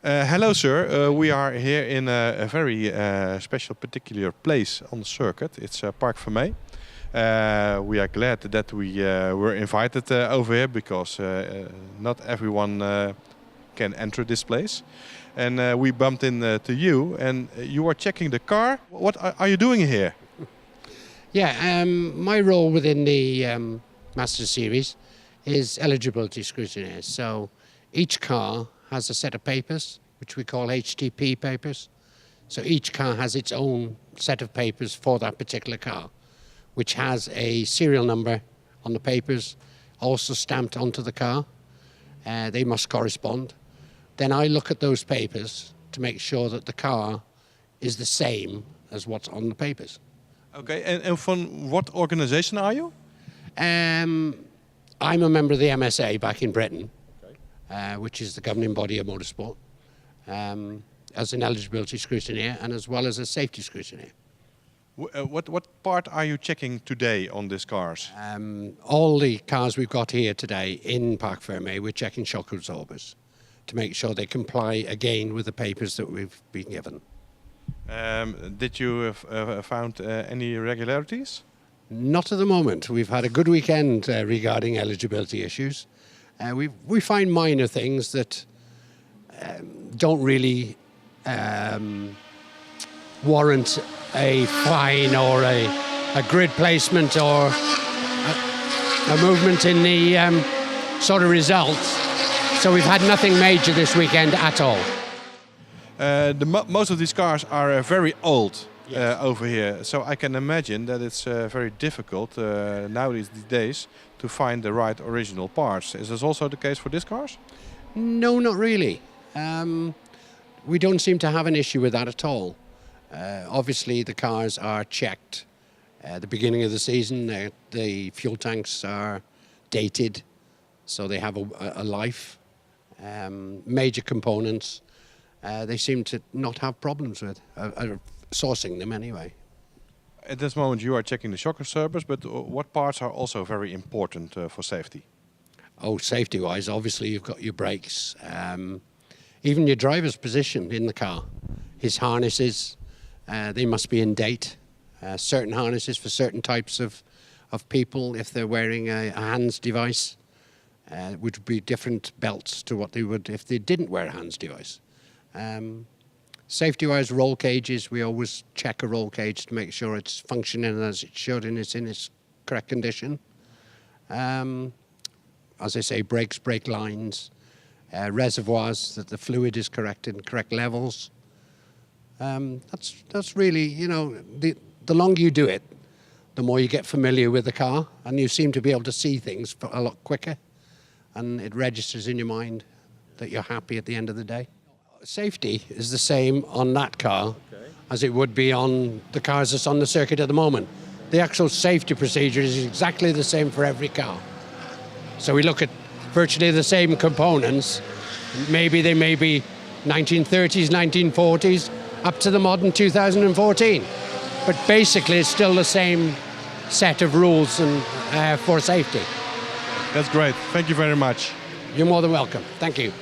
Hello, sir. We are here in a very special, particular place on the circuit. It's Parc Fermé. We are glad that we were invited over here because not everyone can enter this place. And we bumped into you, and you are checking the car. What are you doing here? Yeah, my role within the Master Series is eligibility scrutineer. So each car has a set of papers, which we call HTP papers. So each car has its own set of papers for that particular car, which has a serial number on the papers, also stamped onto the car. They must correspond. Then I look at those papers to make sure that the car is the same as what's on the papers. Okay, and from what organization are you? I'm a member of the MSA back in Britain, which is the governing body of motorsport, as an eligibility scrutineer and as well as a safety scrutineer. What part are you checking today on these cars? All the cars we've got here today in Parc Fermé, we're checking shock absorbers to make sure they comply again with the papers that we've been given. Did you found any irregularities? Not at the moment. We've had a good weekend regarding eligibility issues. We find minor things that don't really warrant a fine or a grid placement or a movement in the sort of results. So we've had nothing major this weekend at all. Most of these cars are very old. Yes. Over here, so I can imagine that it's very difficult nowadays to find the right original parts. Is this also the case for these cars? No, not really. We don't seem to have an issue with that at all. Obviously, the cars are checked at the beginning of the season. The fuel tanks are dated, so they have a life. Major components, they seem to not have problems with. Sourcing them anyway. At this moment you are checking the shock absorbers, but what parts are also very important for safety? Oh, safety-wise, obviously you've got your brakes, even your driver's position in the car. His harnesses, they must be in date. Certain harnesses for certain types of people, if they're wearing a hands device, would be different belts to what they would if they didn't wear a hands device. Safety-wise, roll cages, we always check a roll cage to make sure it's functioning as it should and it's in its correct condition. As I say, brakes, brake lines, reservoirs, that the fluid is correct in correct levels. That's really, you know, the longer you do it, the more you get familiar with the car and you seem to be able to see things a lot quicker and it registers in your mind that you're happy at the end of the day. Safety is the same on that car as it would be on the cars that's on the circuit at the moment. The actual safety procedure is exactly the same for every car. So we look at virtually the same components. Maybe they may be 1930s, 1940s, up to the modern 2014. But basically it's still the same set of rules and for safety. That's great. Thank you very much. You're more than welcome. Thank you.